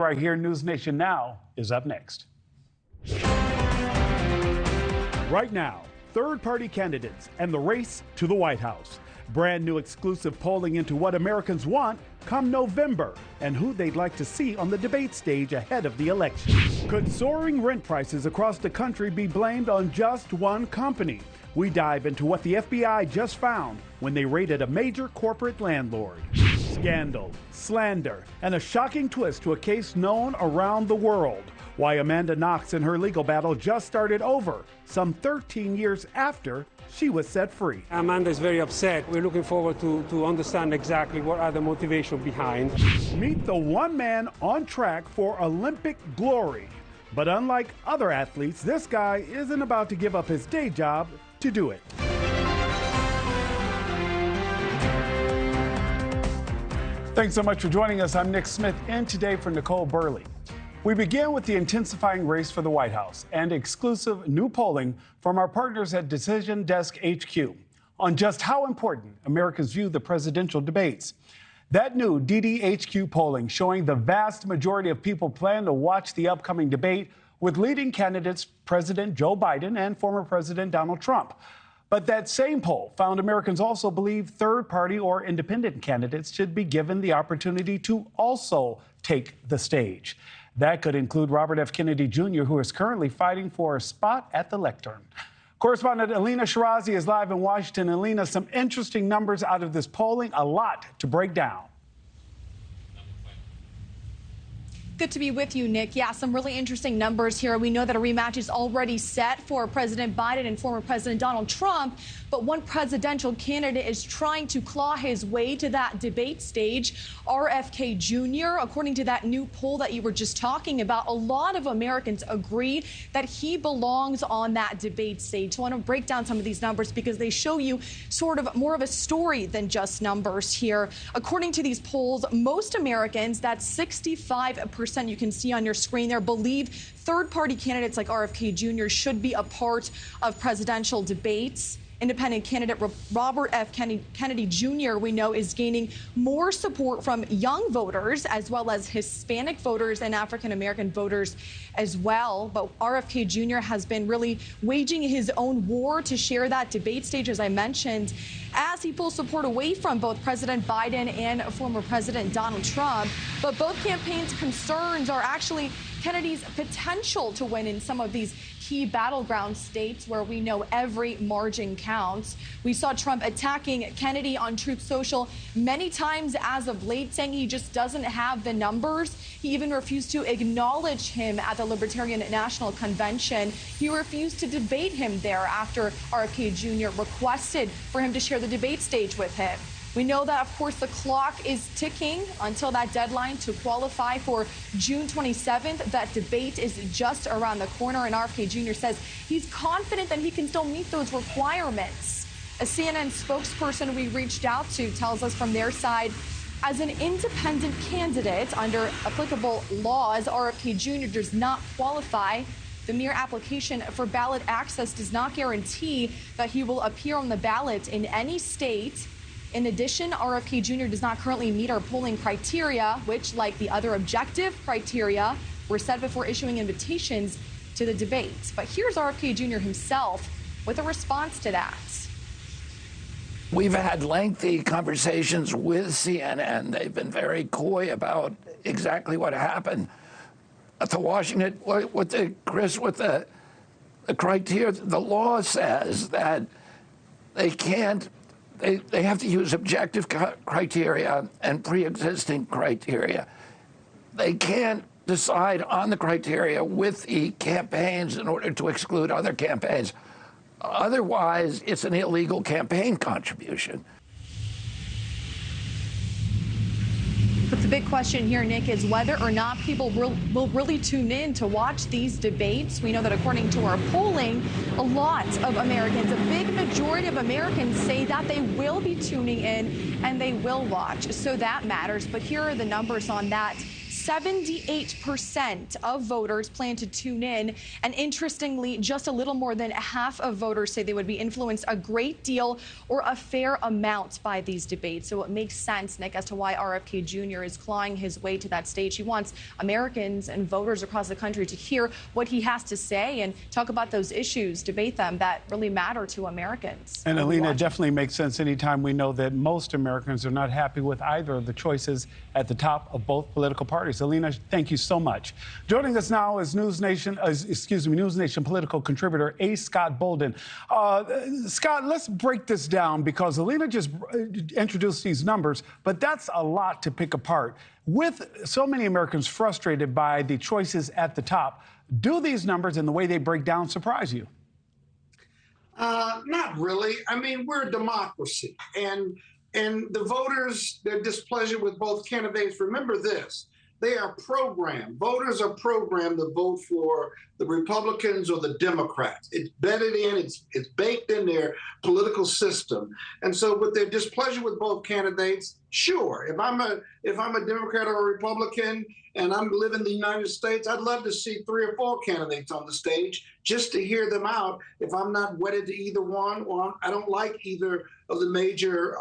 Right here, NewsNation Now is up next. Right now, third-party candidates and the race to the White House. Brand new exclusive polling into what Americans want come November and who they'd like to see on the debate stage ahead of the election. Could soaring rent prices across the country be blamed on just one company? We dive into what the FBI just found when they raided a major corporate landlord. Scandal, slander, and a shocking twist to a case known around the world. Why Amanda Knox and her legal battle just started over, some 13 years after she was set free. Amanda is very upset. We're looking forward to understand exactly what are the motivation behind. Meet the one man on track for Olympic glory. But unlike other athletes, this guy isn't about to give up his day job to do it. Thanks so much for joining us. I'm Nick Smith, in today for Nichole Berlie. We begin with the intensifying race for the White House and exclusive new polling from our partners at Decision Desk HQ on just how important Americans view the presidential debates. That new DDHQ polling showing the vast majority of people plan to watch the upcoming debate with leading candidates President Joe Biden and former President Donald Trump. But that same poll found Americans also believe third-party or independent candidates should be given the opportunity to also take the stage. That could include Robert F. Kennedy Jr., who is currently fighting for a spot at the lectern. Correspondent Alina Shirazi is live in Washington. Alina, some interesting numbers out of this polling, a lot to break down. Good to be with you, Nick. Yeah, some really interesting numbers here. We know that a rematch is already set for President Biden and former President Donald Trump, but one presidential candidate is trying to claw his way to that debate stage, RFK Jr. According to that new poll that you were just talking about, a lot of Americans agree that he belongs on that debate stage. So I want to break down some of these numbers because they show you sort of more of a story than just numbers here. According to these polls, most Americans, that's 65%, you can see on your screen there, believe third-party candidates like RFK Jr. should be a part of presidential debates. Independent candidate Robert F. Kennedy Jr., we know, is gaining more support from young voters as well as Hispanic voters and African-American voters as well. But RFK Jr. has been really waging his own war to share that debate stage, as I mentioned, as he pulls support away from both President Biden and former President Donald Trump. But both campaigns' concerns are actually Kennedy's potential to win in some of these key battleground states where we know every margin counts. We saw Trump attacking Kennedy on Truth Social many times as of late, saying he just doesn't have the numbers. He even refused to acknowledge him at the Libertarian National Convention. He refused to debate him there after RFK Jr. requested for him to share the debate stage with him. We know that, of course, the clock is ticking until that deadline to qualify for June 27th. That debate is just around the corner, and RFK Jr. says he's confident that he can still meet those requirements. A CNN spokesperson we reached out to tells us from their side, as an independent candidate under applicable laws, RFK Jr. does not qualify. The mere application for ballot access does not guarantee that he will appear on the ballot in any state. In addition, RFK Jr. does not currently meet our polling criteria, which, like the other objective criteria, were set before issuing invitations to the debate. But here's RFK Jr. himself with a response to that. We've had lengthy conversations with CNN. They've been very coy about exactly what happened at the Washington, with the criteria. The law says that they can't. They have to use objective criteria and pre-existing criteria. They can't decide on the criteria with the campaigns in order to exclude other campaigns. Otherwise, it's an illegal campaign contribution. But the big question here, Nick, is whether or not people will really tune in to watch these debates. We know that according to our polling, a lot of Americans, a big majority of Americans say that they will be tuning in and they will watch. So that matters. But here are the numbers on that. 78% of voters plan to tune in. And interestingly, just a little more than half of voters say they would be influenced a great deal or a fair amount by these debates. So it makes sense, Nick, as to why RFK Jr. is clawing his way to that stage. He wants Americans and voters across the country to hear what he has to say and talk about those issues, debate them that really matter to Americans. And Alina, it definitely makes sense anytime we know that most Americans are not happy with either of the choices at the top of both political parties. Alina, thank you so much. Joining us now is NewsNation political contributor A. Scott Bolden. Scott, let's break this down because Alina just introduced these numbers, but that's a lot to pick apart. With so many Americans frustrated by the choices at the top, do these numbers and the way they break down surprise you? Not really. I mean, we're a democracy, and the voters, their displeasure with both candidates, remember this, they are programmed. Voters are programmed to vote for the Republicans or the Democrats. It's bedded in, it's baked in their political system. And so with their displeasure with both candidates, sure, if I'm a Democrat or a Republican and I'm living in the United States, I'd love to see 3 or 4 candidates on the stage just to hear them out if I'm not wedded to either one or I don't like either of the major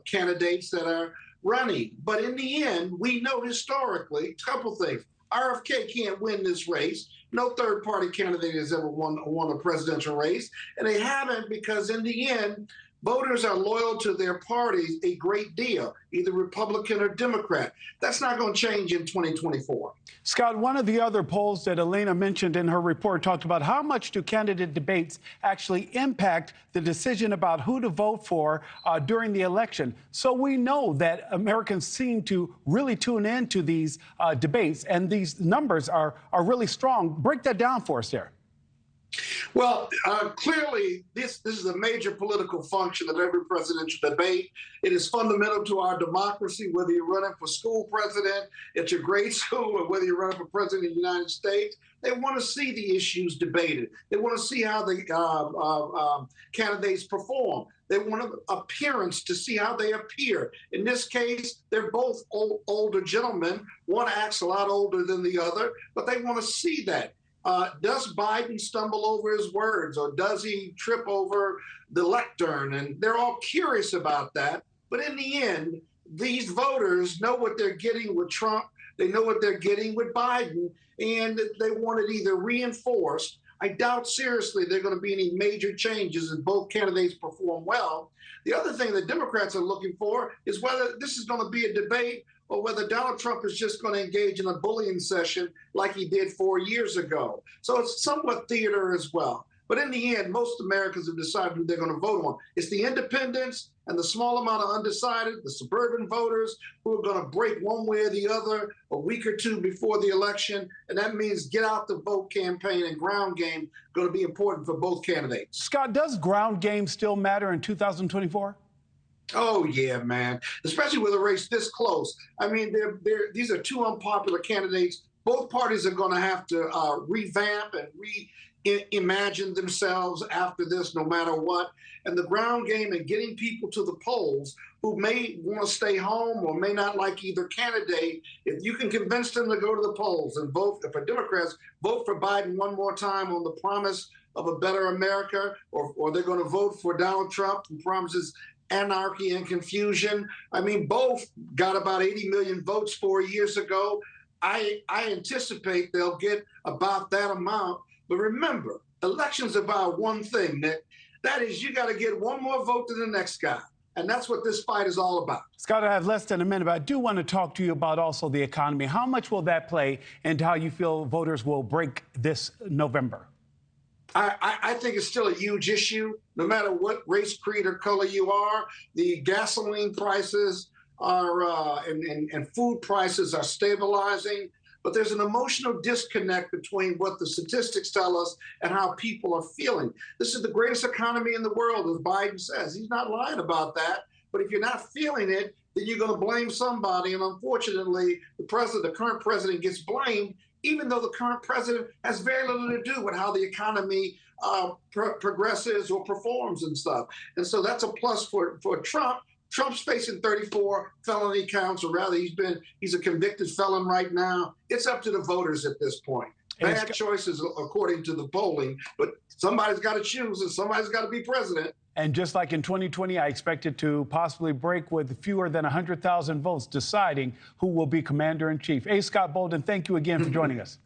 candidates that are running. But in the end, we know historically a couple things. RFK can't win this race. No third-party candidate has ever won a presidential race, and they haven't because in the end, voters are loyal to their parties a great deal, either Republican or Democrat. That's not going to change in 2024. Scott, one of the other polls that Alina mentioned in her report talked about how much do candidate debates actually impact the decision about who to vote for during the election. So we know that Americans seem to really tune into these debates, and these numbers are really strong. Break that down for us there. Well, clearly, this is a major political function of every presidential debate. It is fundamental to our democracy, whether you're running for school president at your grade school or whether you're running for president of the United States. They want to see the issues debated. They want to see how the candidates perform. They want an appearance to see how they appear. In this case, they're both older gentlemen. One acts a lot older than the other, but they want to see that. Does Biden stumble over his words or does he trip over the lectern? And they're all curious about that. But in the end, these voters know what they're getting with Trump. They know what they're getting with Biden, and they want it either reinforced. I doubt seriously there are going to be any major changes if both candidates perform well. The other thing the Democrats are looking for is whether this is going to be a debate or whether Donald Trump is just going to engage in a bullying session like he did 4 years ago. So it's somewhat theater as well. But in the end, most Americans have decided who they're going to vote on. It's the independents and the small amount of undecided, the suburban voters who are going to break one way or the other a week or two before the election. And that means get out the vote campaign and ground game going to be important for both candidates. Scott, does ground game still matter in 2024? Oh, yeah, man, especially with a race this close. I mean, these are 2 unpopular candidates. Both parties are going to have to revamp and reimagine themselves after this, no matter what. And the ground game and getting people to the polls who may want to stay home or may not like either candidate, if you can convince them to go to the polls and vote, for Democrats, vote for Biden one more time on the promise of a better America, or they're going to vote for Donald Trump who promises anarchy and confusion. I mean, both got about 80 million votes 4 years ago. I anticipate they'll get about that amount. But remember, elections about one thing, Nick. That is, you got to get one more vote than the next guy. And that's what this fight is all about. Scott, I have less than a minute, but I do want to talk to you about also the economy. How much will that play into how you feel voters will break this November? I think it's still a huge issue, no matter what race, creed, or color you are. The gasoline prices are and food prices are stabilizing, but there's an emotional disconnect between what the statistics tell us and how people are feeling. This is the greatest economy in the world, as Biden says. He's not lying about that. But if you're not feeling it, then you're going to blame somebody. And unfortunately, the current president gets blamed, even though the current president has very little to do with how the economy progresses or performs and stuff. And so that's a plus for Trump. Trump's facing 34 felony counts, or rather he's a convicted felon right now. It's up to the voters at this point. Bad choices according to the polling, but somebody's got to choose and somebody's got to be president. And just like in 2020, I expect it to possibly break with fewer than 100,000 votes deciding who will be commander-in-chief. A. Scott Bolden, thank you again for joining us.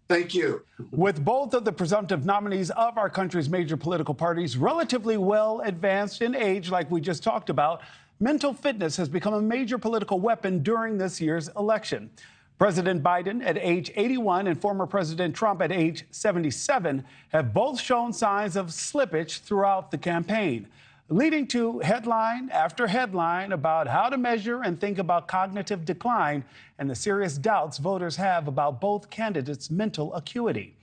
Thank you. With both of the presumptive nominees of our country's major political parties relatively well advanced in age, like we just talked about, mental fitness has become a major political weapon during this year's election. President Biden at age 81 and former President Trump at age 77 have both shown signs of slippage throughout the campaign, leading to headline after headline about how to measure and think about cognitive decline and the serious doubts voters have about both candidates' mental acuity.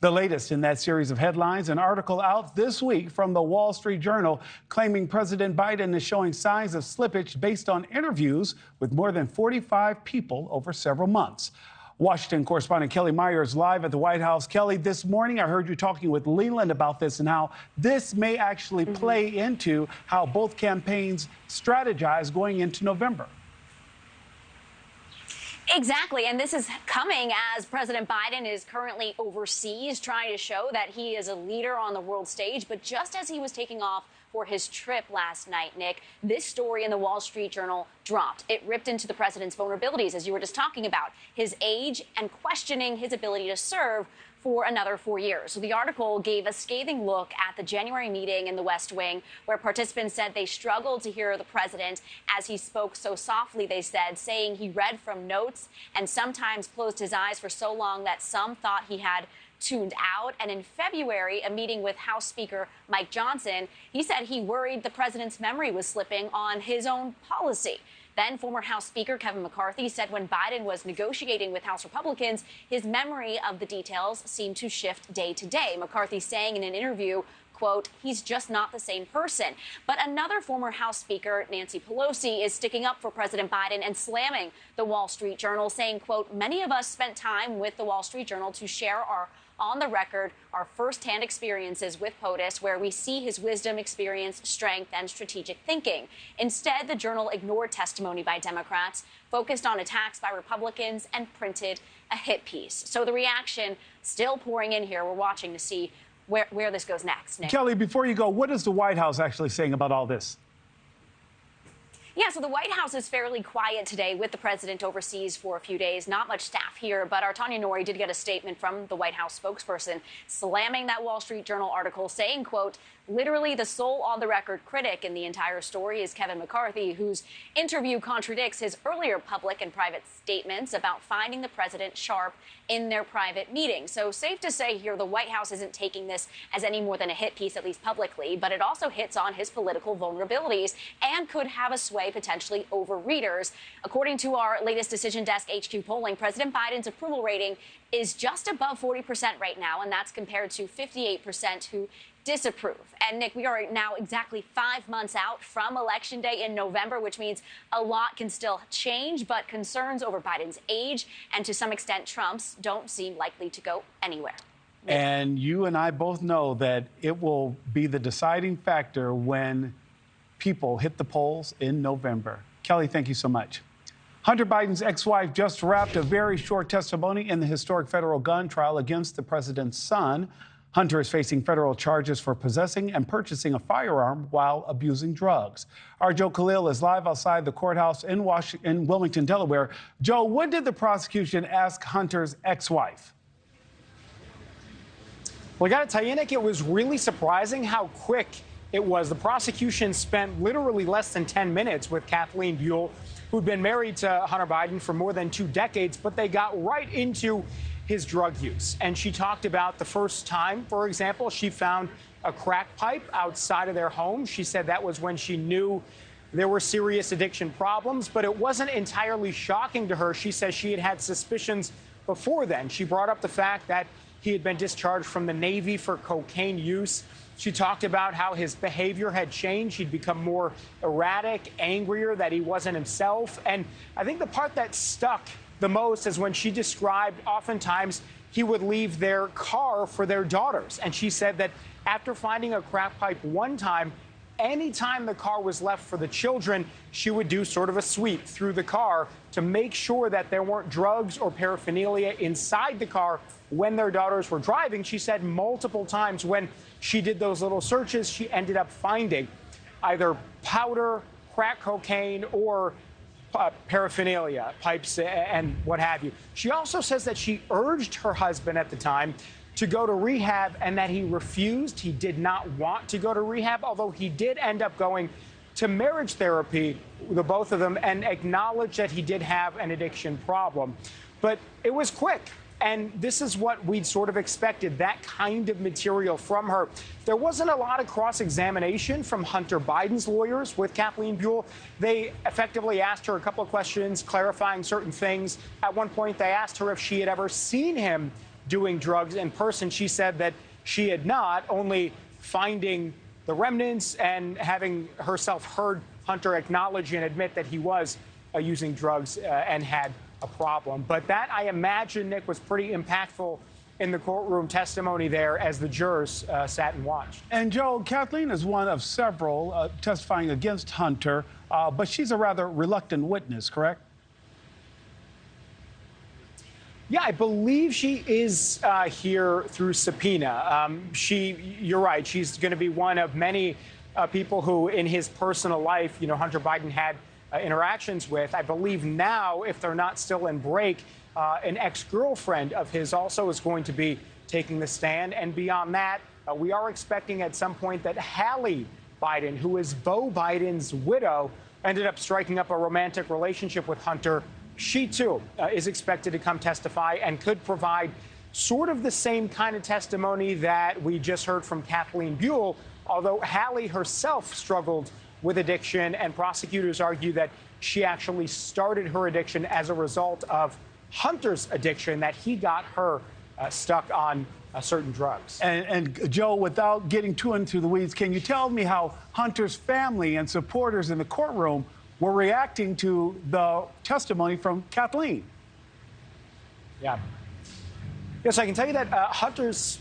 The latest in that series of headlines, an article out this week from the Wall Street Journal claiming President Biden is showing signs of slippage based on interviews with more than 45 people over several months. Washington correspondent Kelly Myers live at the White House. Kelly, this morning I heard you talking with Leland about this and how this may actually play into how both campaigns strategize going into November. Exactly, and this is coming as President Biden is currently overseas trying to show that he is a leader on the world stage. But just as he was taking off for his trip last night, Nick, this story in the Wall Street Journal dropped. It ripped into the president's vulnerabilities, as you were just talking about, his age and questioning his ability to serve for another 4 years. So the article gave a scathing look at the January meeting in the West Wing, where participants said they struggled to hear the president as he spoke so softly, they said, saying he read from notes and sometimes closed his eyes for so long that some thought he had tuned out. And in February, a meeting with House Speaker Mike Johnson, he said he worried the president's memory was slipping on his own policy. Then former House Speaker Kevin McCarthy said when Biden was negotiating with House Republicans, his memory of the details seemed to shift day to day. McCarthy saying in an interview, quote, he's just not the same person. But another former House Speaker, Nancy Pelosi, is sticking up for President Biden and slamming the Wall Street Journal, saying, quote, many of us spent time with the Wall Street Journal to share our on the record, our firsthand experiences with POTUS, where we see his wisdom, experience, strength, and strategic thinking. Instead, the Journal ignored testimony by Democrats, focused on attacks by Republicans, and printed a hit piece. So the reaction still pouring in here. We're watching to see where this goes next. Nick. Kelly, before you go, what is the White House actually saying about all this? Yeah, so the White House is fairly quiet today with the president overseas for a few days. Not much staff here, but our Tanya Nori did get a statement from the White House spokesperson slamming that Wall Street Journal article, saying, quote, literally the sole on-the-record critic in the entire story is Kevin McCarthy, whose interview contradicts his earlier public and private statements about finding the president sharp in their private meetings. So safe to say here, the White House isn't taking this as any more than a hit piece, at least publicly, but it also hits on his political vulnerabilities and could have a sway potentially over readers. According to our latest Decision Desk HQ polling, President Biden's approval rating is just above 40% right now, and that's compared to 58% who disapprove. And Nick, we are now exactly 5 months out from Election Day in November, which means a lot can still change, but concerns over Biden's age and to some extent Trump's don't seem likely to go anywhere. Nick. And you and I both know that it will be the deciding factor when people hit the polls in November. Kelly, thank you so much. Hunter Biden's ex-wife just wrapped a very short testimony in the historic federal gun trial against the president's son. Hunter is facing federal charges for possessing and purchasing a firearm while abusing drugs. Our Joe Khalil is live outside the courthouse in Wilmington, Delaware. Joe, what did the prosecution ask Hunter's ex-wife? Well, I got to tell you, Nick, it was really surprising how quick it was. The prosecution spent literally less than 10 minutes with Kathleen Buell, who'd been married to Hunter Biden for more than 2 decades, but they got right into his drug use. And she talked about the first time, for example, she found a crack pipe outside of their home. She said that was when she knew there were serious addiction problems, but it wasn't entirely shocking to her. She says she had had suspicions before then. She brought up the fact that he had been discharged from the Navy for cocaine use. She talked about how his behavior had changed. He'd become more erratic, angrier, that he wasn't himself. And I think the part that stuck the most is when she described oftentimes he would leave their car for their daughters. And she said that after finding a crack pipe one time, anytime the car was left for the children, she would do sort of a sweep through the car to make sure that there weren't drugs or paraphernalia inside the car when their daughters were driving. She said multiple times when she did those little searches, she ended up finding either powder, crack cocaine, or paraphernalia, pipes and what have you. She also says that she urged her husband at the time to go to rehab and that he refused. He did not want to go to rehab, although he did end up going to marriage therapy, the both of them, and acknowledged that he did have an addiction problem. But it was quick. And this is what we'd sort of expected, that kind of material from her. There wasn't a lot of cross-examination from Hunter Biden's lawyers with Kathleen Buell. They effectively asked her a couple of questions, clarifying certain things. At one point, they asked her if she had ever seen him doing drugs in person. She said that she had not, only finding the remnants and having herself heard Hunter acknowledge and admit that he was using drugs and had a problem. But that, I imagine, Nick, was pretty impactful in the courtroom testimony there as the jurors sat and watched. And Joe, Kathleen is one of several testifying against Hunter, but she's a rather reluctant witness, correct? Yeah, I believe she is here through subpoena. You're right, she's going to be one of many people who, in his personal life, Hunter Biden had interactions with. I believe now, if they're not still in break, an ex-girlfriend of his also is going to be taking the stand. And beyond that, we are expecting at some point that Hallie Biden, who is Beau Biden's widow, ended up striking up a romantic relationship with Hunter. She, too, is expected to come testify and could provide sort of the same kind of testimony that we just heard from Kathleen Buell, although Hallie herself struggled with addiction, and prosecutors argue that she actually started her addiction as a result of Hunter's addiction, that he got her stuck on certain drugs. And Joe, without getting too into the weeds, can you tell me how Hunter's family and supporters in the courtroom were reacting to the testimony from Kathleen? Yeah. Yes, I can tell you that Hunter's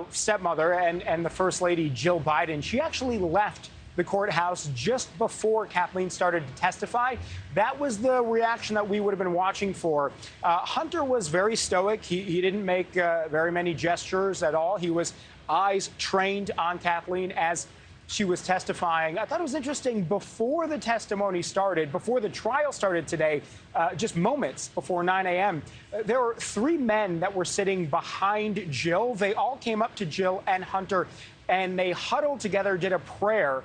stepmother and the First Lady, Jill Biden, she actually left the courthouse just before Kathleen started to testify. That was the reaction that we would have been watching for. Hunter was very stoic. He didn't make very many gestures at all. He was eyes trained on Kathleen as she was testifying. I thought it was interesting, before the testimony started, before the trial started today, just moments before 9 a.m., there were 3 men that were sitting behind Jill. They all came up to Jill and Hunter, and they huddled together, did a prayer.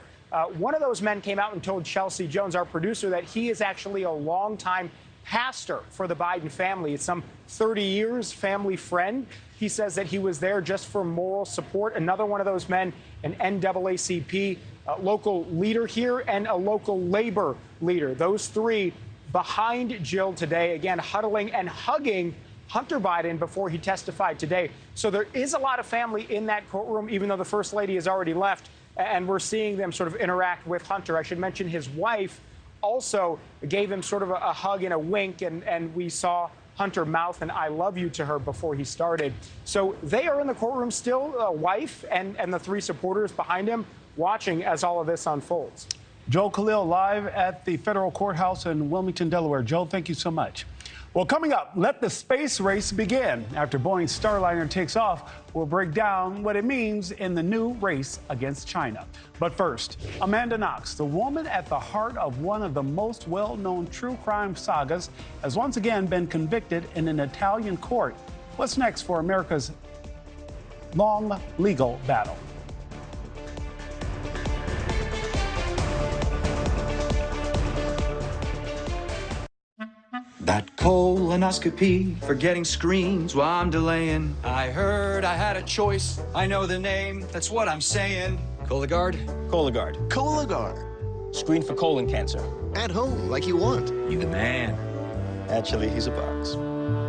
One of those men came out and told Chelsea Jones, our producer, that he is actually a longtime pastor for the Biden family. It's some 30 years, family friend. He says that he was there just for moral support. Another one of those men, an NAACP local leader here and a local labor leader. Those 3 behind Jill today, again, huddling and hugging Hunter Biden before he testified today. So there is a lot of family in that courtroom, even though the First Lady has already left. And we're seeing them sort of interact with Hunter. I should mention his wife also gave him sort of a hug and a wink, and we saw Hunter mouth an "I love you" to her before he started. So they are in the courtroom still, wife and the 3 supporters behind him, watching as all of this unfolds. Joe Khalil live at the federal courthouse in Wilmington, Delaware. Joe, thank you so much. Well, coming up, let the space race begin. After Boeing's Starliner takes off, we'll break down what it means in the new race against China. But first, Amanda Knox, the woman at the heart of one of the most well-known true crime sagas, has once again been convicted in an Italian court. What's next for America's long legal battle? That colonoscopy for getting screens while I'm delaying. I heard I had a choice. I know the name. That's what I'm saying. Cologuard? Cologuard. Cologuard. Screen for colon cancer. At home, like you want. You the man. Actually, he's a box.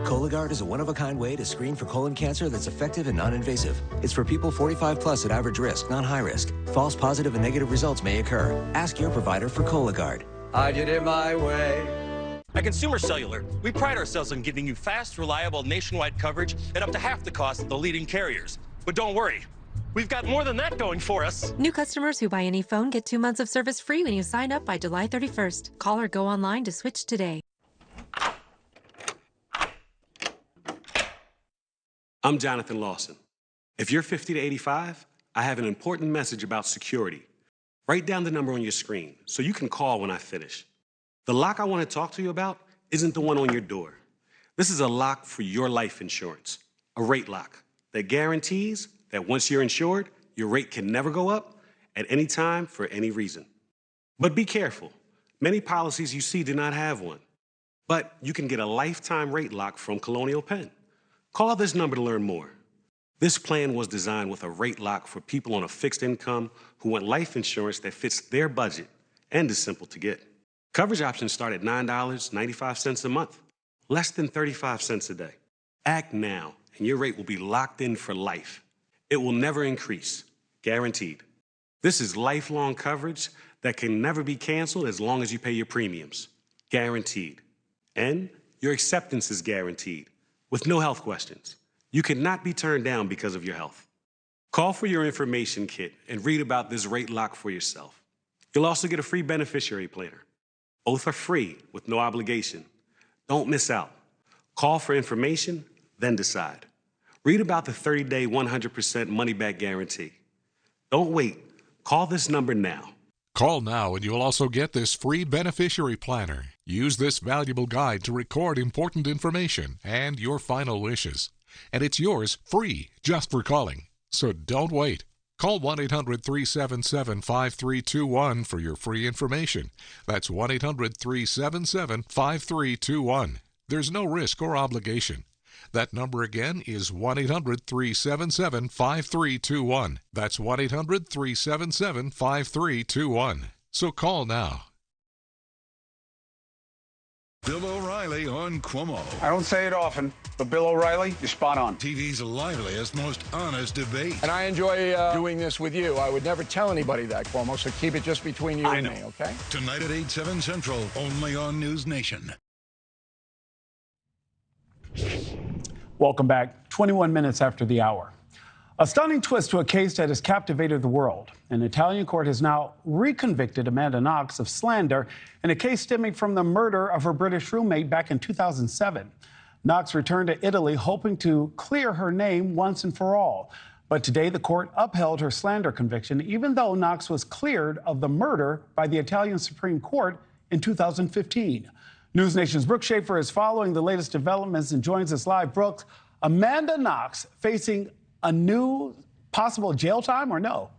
Cologuard is a one-of-a-kind way to screen for colon cancer that's effective and non-invasive. It's for people 45 plus at average risk, not high risk. False positive and negative results may occur. Ask your provider for Cologuard. I did it my way. At Consumer Cellular, we pride ourselves on giving you fast, reliable, nationwide coverage at up to half the cost of the leading carriers. But don't worry, We've got more than that going for us. New customers who buy any phone get 2 months of service free when you sign up by July 31st. Call or go online to switch today. I'm Jonathan Lawson. If you're 50 to 85, I have an important message about security. Write down the number on your screen so you can call when I finish. The lock I want to talk to you about isn't the one on your door. This is a lock for your life insurance, a rate lock that guarantees that once you're insured, your rate can never go up at any time for any reason. But be careful. Many policies you see do not have one. But you can get a lifetime rate lock from Colonial Penn. Call this number to learn more. This plan was designed with a rate lock for people on a fixed income who want life insurance that fits their budget and is simple to get. Coverage options start at $9.95 a month, less than 35 cents a day. Act now, and your rate will be locked in for life. It will never increase, guaranteed. This is lifelong coverage that can never be canceled as long as you pay your premiums, guaranteed. And your acceptance is guaranteed, with no health questions. You cannot be turned down because of your health. Call for your information kit and read about this rate lock for yourself. You'll also get a free beneficiary planner. Both are free with no obligation. Don't miss out. Call for information, then decide. Read about the 30-day 100% money-back guarantee. Don't wait. Call this number now. Call now and you'll also get this free beneficiary planner. Use this valuable guide to record important information and your final wishes. And it's yours free just for calling. So don't wait. Call 1-800-377-5321 for your free information. That's 1-800-377-5321. There's no risk or obligation. That number again is 1-800-377-5321. That's 1-800-377-5321. So call now. Bill O'Reilly on CUOMO. I don't say it often, but Bill O'Reilly, you're spot on. TV's liveliest, most honest debate. And I enjoy doing this with you. I would never tell anybody that, Cuomo, so keep it just between you and me, okay? Tonight at 8, 7 Central, only on NewsNation. Welcome back. 21 minutes after the hour. A stunning twist to a case that has captivated the world. An Italian court has now reconvicted Amanda Knox of slander in a case stemming from the murder of her British roommate back in 2007. Knox returned to Italy hoping to clear her name once and for all. But today the court upheld her slander conviction, even though Knox was cleared of the murder by the Italian Supreme Court in 2015. NewsNation's Brooke Schaefer is following the latest developments and joins us live. Brooke, Amanda Knox facing a new possible jail time or no?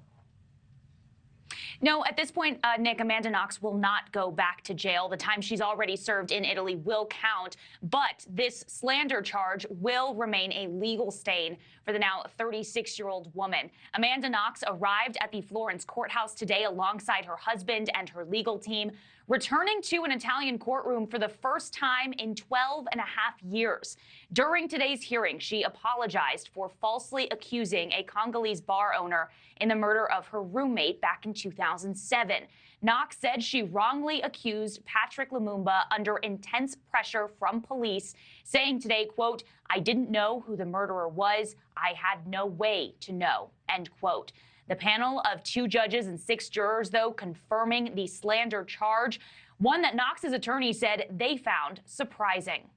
No, at this point, Nick, Amanda Knox will not go back to jail. The time she's already served in Italy will count, but this slander charge will remain a legal stain for the now 36-year-old woman. Amanda Knox arrived at the Florence courthouse today alongside her husband and her legal team, returning to an Italian courtroom for the first time in 12 and a half years. During today's hearing, she apologized for falsely accusing a Congolese bar owner in the murder of her roommate back in 2007. Knox said she wrongly accused Patrick Lumumba under intense pressure from police, saying today, quote, "I didn't know who the murderer was. I had no way to know," end quote. The panel of 2 judges and 6 jurors, though, confirming the slander charge, one that Knox's attorney said they found surprising.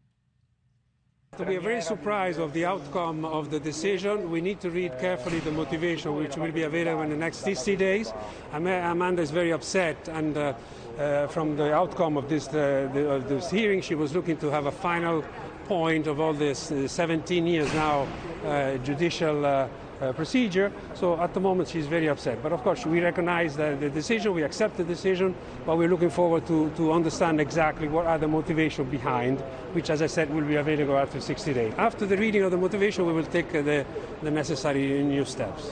We are very surprised of the outcome of the decision. We need to read carefully the motivation, which will be available in the next 60 days. Amanda is very upset, and from the outcome of this hearing, she was looking to have a final point of all this 17 years now judicial procedure. So at the moment she's very upset. But of course we recognize the decision, we accept the decision, but we're looking forward to understand exactly what are the motivation behind, which, as I said, will be available after 60 days. After the reading of the motivation, we will take the necessary new steps.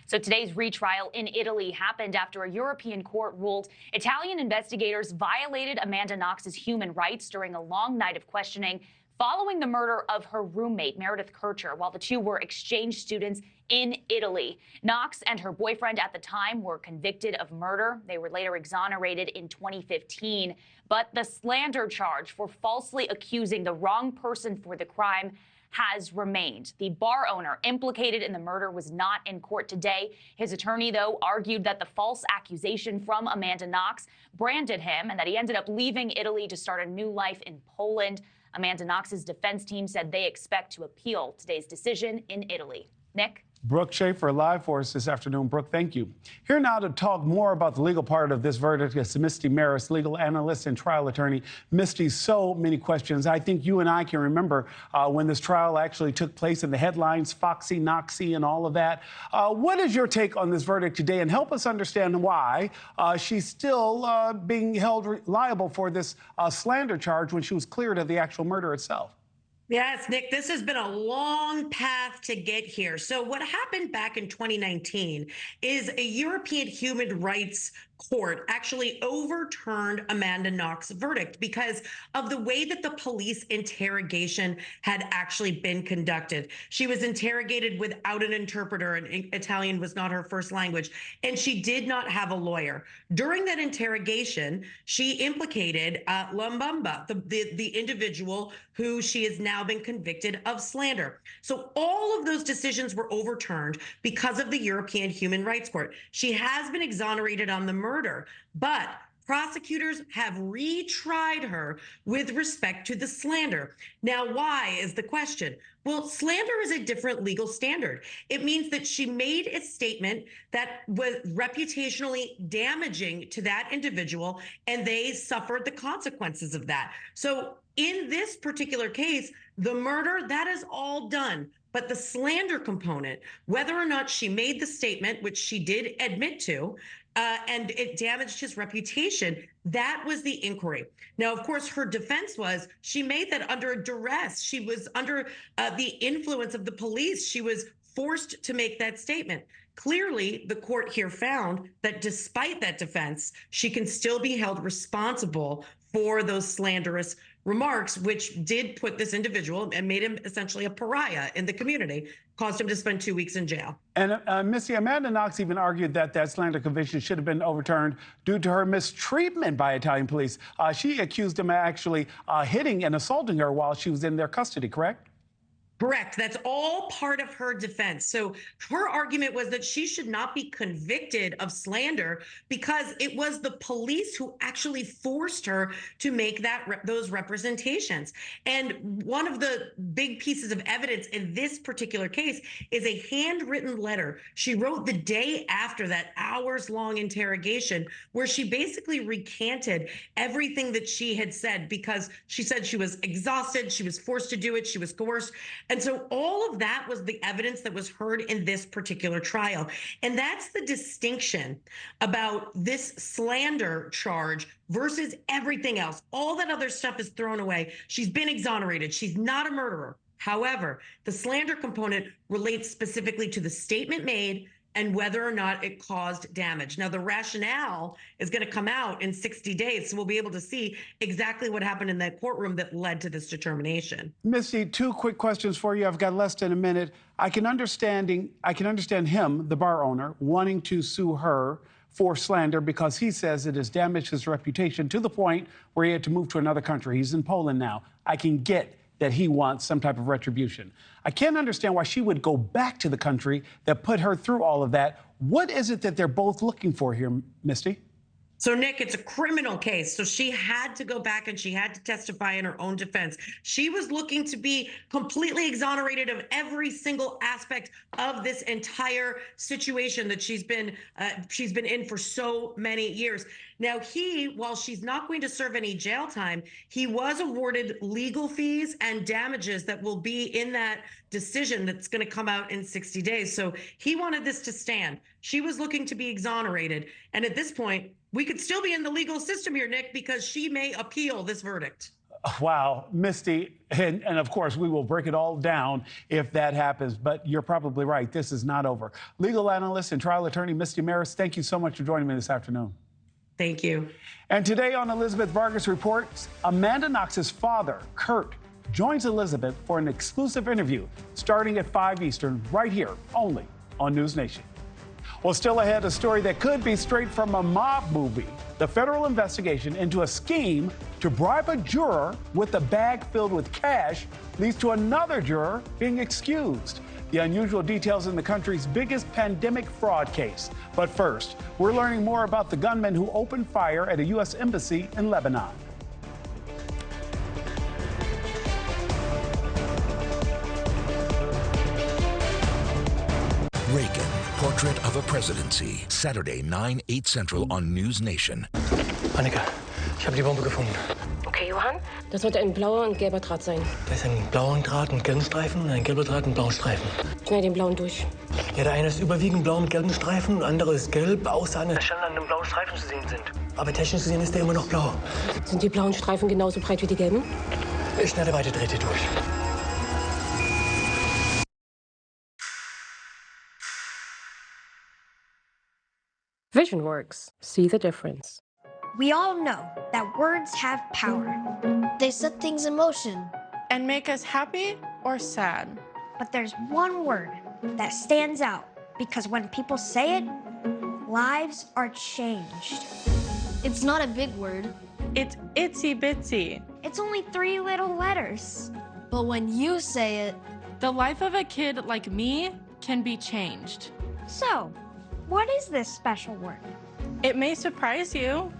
So today's retrial in Italy happened after a European court ruled Italian investigators violated Amanda Knox's human rights during a long night of questioning, following the murder of her roommate, Meredith Kircher, while the two were exchange students in Italy. Knox and her boyfriend at the time were convicted of murder. They were later exonerated in 2015. But the slander charge for falsely accusing the wrong person for the crime has remained. The bar owner implicated in the murder was not in court today. His attorney, though, argued that the false accusation from Amanda Knox branded him and that he ended up leaving Italy to start a new life in Poland. Amanda Knox's defense team said they expect to appeal today's decision in Italy. Nick? Brooke Schaefer live for us this afternoon. Brooke, thank you. Here now to talk more about the legal part of this verdict is Misty Maris, legal analyst and trial attorney. Misty, so many questions. I think you and I can remember when this trial actually took place in the headlines, Foxy, Noxy, and all of that. What is your take on this verdict today? And help us understand why she's still being held liable for this slander charge when she was cleared of the actual murder itself. Yes, Nick, this has been a long path to get here. So what happened back in 2019 is a European human rights court actually overturned Amanda Knox's verdict because of the way that the police interrogation had actually been conducted. She was interrogated without an interpreter, and Italian was not her first language, and she did not have a lawyer. During that interrogation, she implicated Lambamba, the individual who she has now been convicted of slander. So all of those decisions were overturned because of the European Human Rights Court. She has been exonerated on the murder, but prosecutors have retried her with respect to the slander. Now, why is the question? Well, slander is a different legal standard. It means that she made a statement that was reputationally damaging to that individual, and they suffered the consequences of that. So in this particular case, the murder, that is all done. But the slander component, whether or not she made the statement, which she did admit to, and it damaged his reputation, that was the inquiry. Now, of course, her defense was she made that under duress. She was under the influence of the police. She was forced to make that statement. Clearly, the court here found that despite that defense, she can still be held responsible for those slanderous remarks, which did put this individual and made him essentially a pariah in the community, caused him to spend 2 weeks in jail. And Missy, Amanda Knox even argued that that slander conviction should have been overturned due to her mistreatment by Italian police. She accused him of actually hitting and assaulting her while she was in their custody, correct? Correct. That's all part of her defense. So her argument was that she should not be convicted of slander because it was the police who actually forced her to make those representations. And one of the big pieces of evidence in this particular case is a handwritten letter she wrote the day after that hours-long interrogation, where she basically recanted everything that she had said because she said she was exhausted, she was forced to do it, she was coerced. And so all of that was the evidence that was heard in this particular trial. And that's the distinction about this slander charge versus everything else. All that other stuff is thrown away. She's been exonerated. She's not a murderer. However, the slander component relates specifically to the statement made and whether or not it caused damage. Now, the rationale is going to come out in 60 days, so we'll be able to see exactly what happened in that courtroom that led to this determination. Missy, two quick questions for you. I've got less than a minute. I can understand him, the bar owner, wanting to sue her for slander because he says it has damaged his reputation to the point where he had to move to another country. He's in Poland now. I can get that he wants some type of retribution. I can't understand why she would go back to the country that put her through all of that. What is it that they're both looking for here, Misty? So, Nick, it's a criminal case. So she had to go back and she had to testify in her own defense. She was looking to be completely exonerated of every single aspect of this entire situation that she's been in for so many years. Now, while she's not going to serve any jail time, he was awarded legal fees and damages that will be in that decision that's going to come out in 60 days. So he wanted this to stand. She was looking to be exonerated. And at this point, we could still be in the legal system here, Nick, because she may appeal this verdict. Wow, Misty, and of course, we will break it all down if that happens, but you're probably right. This is not over. Legal analyst and trial attorney Misty Maris, thank you so much for joining me this afternoon. Thank you. And today on Elizabeth Vargas Reports, Amanda Knox's father, Kurt, joins Elizabeth for an exclusive interview starting at 5 Eastern right here, only on NewsNation. Well, still ahead, a story that could be straight from a mob movie. The federal investigation into a scheme to bribe a juror with a bag filled with cash leads to another juror being excused. The unusual details in the country's biggest pandemic fraud case. But first, we're learning more about the gunman who opened fire at a U.S. embassy in Lebanon. Reagan, Portrait of a Presidency. Saturday, 9, 8 Central on NewsNation. Annika, ich habe die Bombe gefunden. Okay, Johann? Das sollte ein blauer und gelber Draht sein. Da ist ein blauer Draht mit gelben Streifen und ein gelber Draht mit blauen Streifen. Schneid den blauen durch. Ja, der eine ist überwiegend blau mit gelben Streifen und der andere ist gelb, außer an der Stelle an den blauen Streifen zu sehen sind. Aber technisch gesehen ist der immer noch blau. Sind die blauen Streifen genauso breit wie die gelben? Ich schneide weiter Drähte durch. Vision works. See the difference. We all know that words have power. They set things in motion and make us happy or sad. But there's one word that stands out because when people say it, lives are changed. It's not a big word. It's itsy bitsy. It's only 3 little letters. But when you say it, the life of a kid like me can be changed. So, what is this special word? It may surprise you.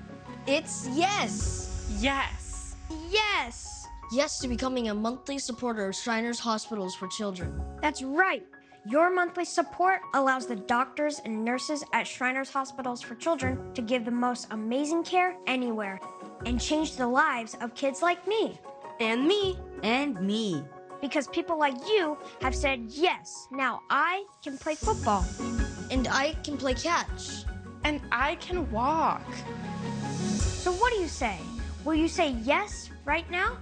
It's yes. Yes. Yes. Yes to becoming a monthly supporter of Shriners Hospitals for Children. That's right. Your monthly support allows the doctors and nurses at Shriners Hospitals for Children to give the most amazing care anywhere and change the lives of kids like me. And me. And me. Because people like you have said yes. Now I can play football. And I can play catch. And I can walk. So what do you say? Will you say yes right now?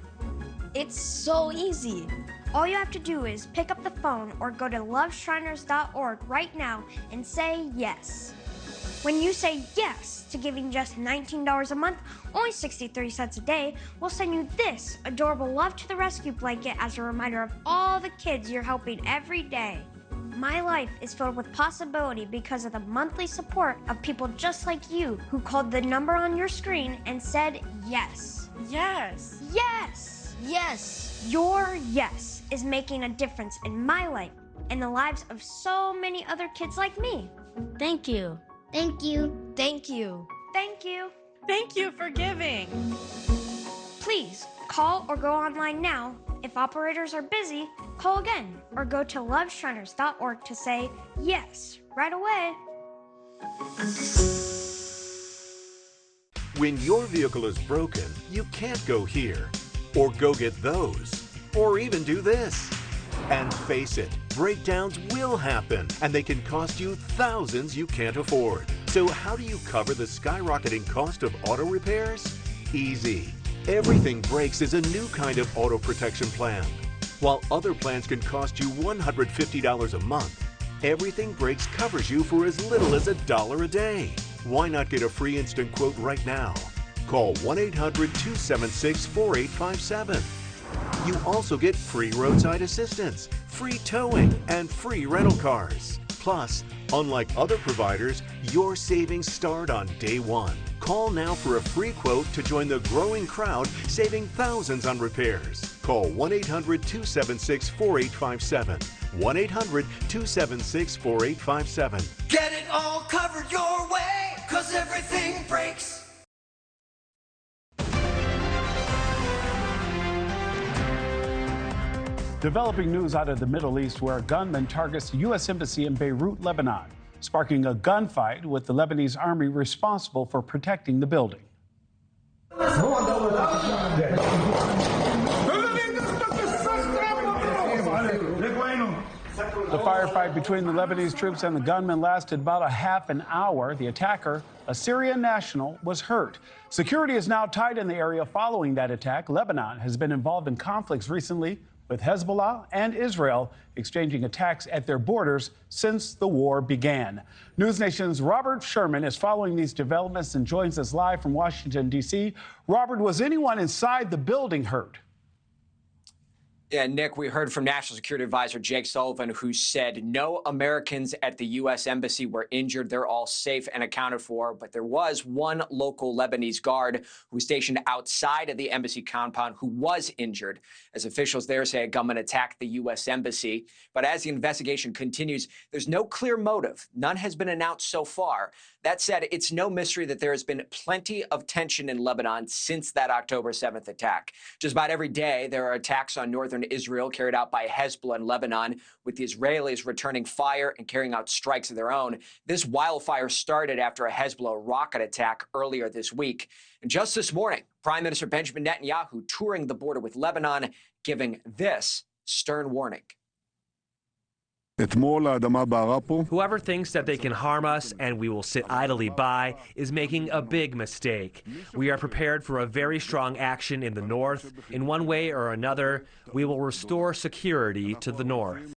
It's so easy. All you have to do is pick up the phone or go to loveshriners.org right now and say yes. When you say yes to giving just $19 a month, only 63 cents a day, we'll send you this adorable Love to the Rescue blanket as a reminder of all the kids you're helping every day. My life is filled with possibility because of the monthly support of people just like you who called the number on your screen and said yes. Yes. Yes. Yes. Your yes is making a difference in my life and the lives of so many other kids like me. Thank you. Thank you. Thank you. Thank you. Thank you for giving. Please call or go online now. If operators are busy, call again or go to loveshriners.org to say yes right away. When your vehicle is broken, you can't go here or go get those or even do this. And face it, breakdowns will happen and they can cost you thousands you can't afford. So how do you cover the skyrocketing cost of auto repairs? Easy. Everything Breaks is a new kind of auto protection plan. While other plans can cost you $150 a month, Everything Breaks covers you for as little as $1 a day. Why not get a free instant quote right now? Call 1-800-276-4857. You also get free roadside assistance, free towing, and free rental cars. Plus, unlike other providers, your savings start on day one. Call now for a free quote to join the growing crowd saving thousands on repairs. Call 1-800-276-4857. 1-800-276-4857. Get it all covered your way, 'cause everything breaks. Developing news out of the Middle East where a gunman targets the U.S. Embassy in Beirut, Lebanon, sparking a gunfight with the Lebanese army responsible for protecting the building. The firefight between the Lebanese troops and the gunman lasted about a half an hour. The attacker, a Syrian national, was hurt. Security is now tight in the area following that attack. Lebanon has been involved in conflicts recently with Hezbollah and Israel exchanging attacks at their borders since the war began. NewsNation's Robert Sherman is following these developments and joins us live from Washington, D.C. Robert, was anyone inside the building hurt? Yeah, Nick, we heard from National Security Advisor Jake Sullivan, who said no Americans at the U.S. Embassy were injured. They're all safe and accounted for. But there was one local Lebanese guard who was stationed outside of the embassy compound who was injured, as officials there say a gunman attacked the U.S. Embassy. But as the investigation continues, there's no clear motive. None has been announced so far. That said, it's no mystery that there has been plenty of tension in Lebanon since that October 7th attack. Just about every day, there are attacks on northern Israel carried out by Hezbollah in Lebanon, with the Israelis returning fire and carrying out strikes of their own. This wildfire started after a Hezbollah rocket attack earlier this week. And just this morning, Prime Minister Benjamin Netanyahu touring the border with Lebanon, giving this stern warning. Whoever thinks that they can harm us and we will sit idly by is making a big mistake. We are prepared for a very strong action in the north. In one way or another, we will restore security to the north.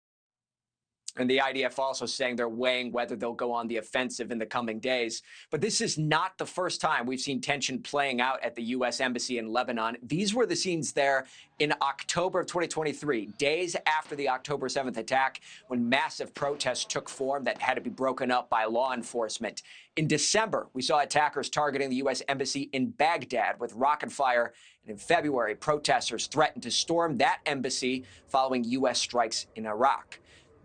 And the IDF also saying they're weighing whether they'll go on the offensive in the coming days. But this is not the first time we've seen tension playing out at the U.S. Embassy in Lebanon. These were the scenes there in October of 2023, days after the October 7th attack, when massive protests took form that had to be broken up by law enforcement. In December, we saw attackers targeting the U.S. Embassy in Baghdad with rocket fire. And in February, protesters threatened to storm that embassy following U.S. strikes in Iraq.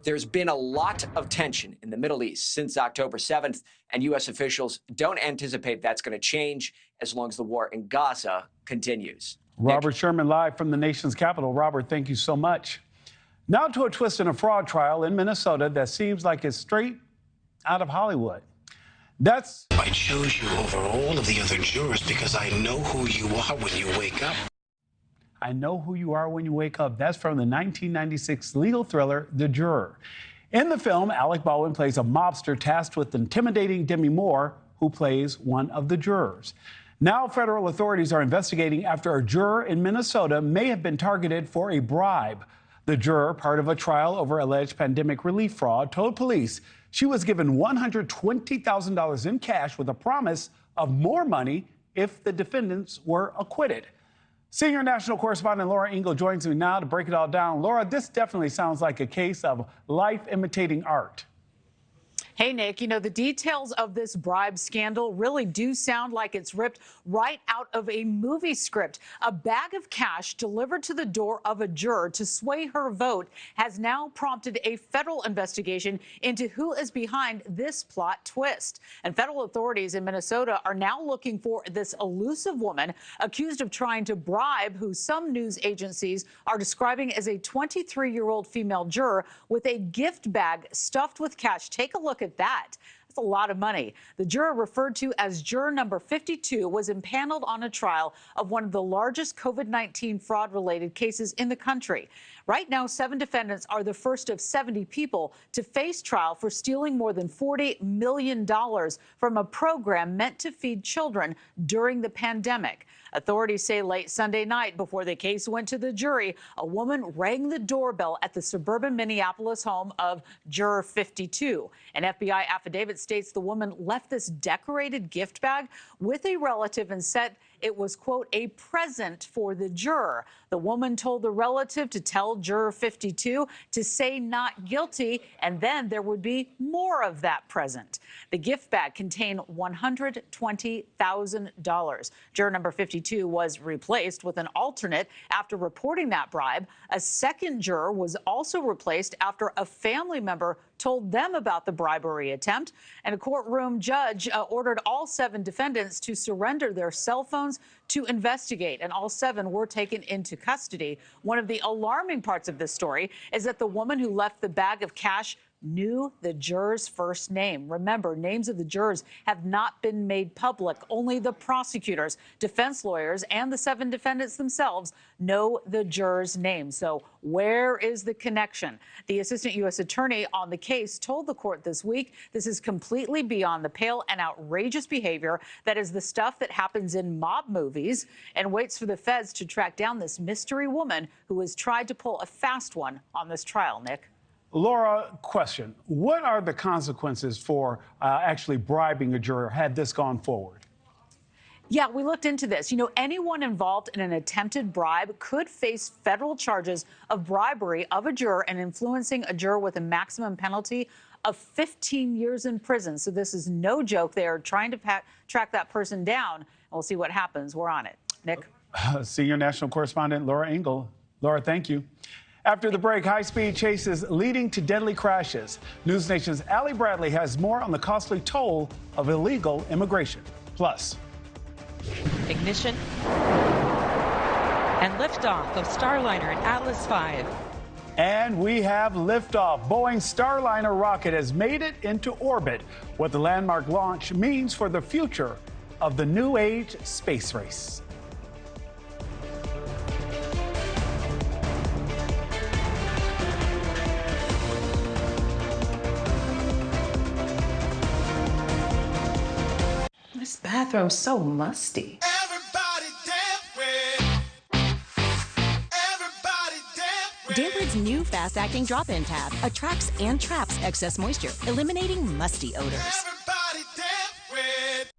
There's been a lot of tension in the Middle East since October 7th, and U.S. officials don't anticipate that's going to change as long as the war in Gaza continues. Robert Sherman live from the nation's capital. Robert, thank you so much. Now to a twist in a fraud trial in Minnesota that seems like it's straight out of Hollywood. I chose you over all of the other jurors because I know who you are when you wake up. I Know Who You Are When You Wake Up. That's from the 1996 legal thriller, The Juror. In the film, Alec Baldwin plays a mobster tasked with intimidating Demi Moore, who plays one of the jurors. Now, federal authorities are investigating after a juror in Minnesota may have been targeted for a bribe. The juror, part of a trial over alleged pandemic relief fraud, told police she was given $120,000 in cash with a promise of more money if the defendants were acquitted. Senior national correspondent Laura Ingle joins me now to break it all down. Laura, this definitely sounds like a case of life imitating art. Hey, Nick, you know, the details of this bribe scandal really do sound like it's ripped right out of a movie script. A bag of cash delivered to the door of a juror to sway her vote has now prompted a federal investigation into who is behind this plot twist. And federal authorities in Minnesota are now looking for this elusive woman accused of trying to bribe who some news agencies are describing as a 23-year-old female juror with a gift bag stuffed with cash. Take a look at that. That's a lot of money. The juror, referred to as juror number 52, was impaneled on a trial of one of the largest COVID-19 fraud-related cases in the country. Right now, 7 defendants are the first of 70 people to face trial for stealing more than $40 million from a program meant to feed children during the pandemic. Authorities say late Sunday night, before the case went to the jury, a woman rang the doorbell at the suburban Minneapolis home of juror 52. An FBI affidavit states the woman left this decorated gift bag with a relative and said it was, quote, a present for the juror. The woman told the relative to tell juror 52 to say not guilty, and then there would be more of that present. The gift bag contained $120,000. Juror number 52 was replaced with an alternate after reporting that bribe. A second juror was also replaced after a family member told them about the bribery attempt. And a courtroom judge ordered all 7 defendants to surrender their cell phones to investigate, and all 7 were taken into custody. One of the alarming parts of this story is that the woman who left the bag of cash knew the juror's first name. Remember, names of the jurors have not been made public. Only the prosecutors, defense lawyers, and the 7 defendants themselves know the juror's name. So where is the connection? The assistant U.S. attorney on the case told the court this week this is completely beyond the pale and outrageous behavior that is the stuff that happens in mob movies, and waits for the feds to track down this mystery woman who has tried to pull a fast one on this trial, Nick. Laura, question. What are the consequences for actually bribing a juror had this gone forward? Yeah, we looked into this. You know, anyone involved in an attempted bribe could face federal charges of bribery of a juror and influencing a juror with a maximum penalty of 15 years in prison. So this is no joke. They are trying to track that person down. And we'll see what happens. We're on it. Nick? Senior national correspondent Laura Engel. Laura, thank you. After the break, high-speed chases leading to deadly crashes. NewsNation's Ali Bradley has more on the costly toll of illegal immigration. Plus, ignition and liftoff of Starliner and Atlas V. And we have liftoff. Boeing's Starliner rocket has made it into orbit. What the landmark launch means for the future of the new age space race. This bathroom's so musty. Damprid's new fast-acting drop-in tab attracts and traps excess moisture, eliminating musty odors.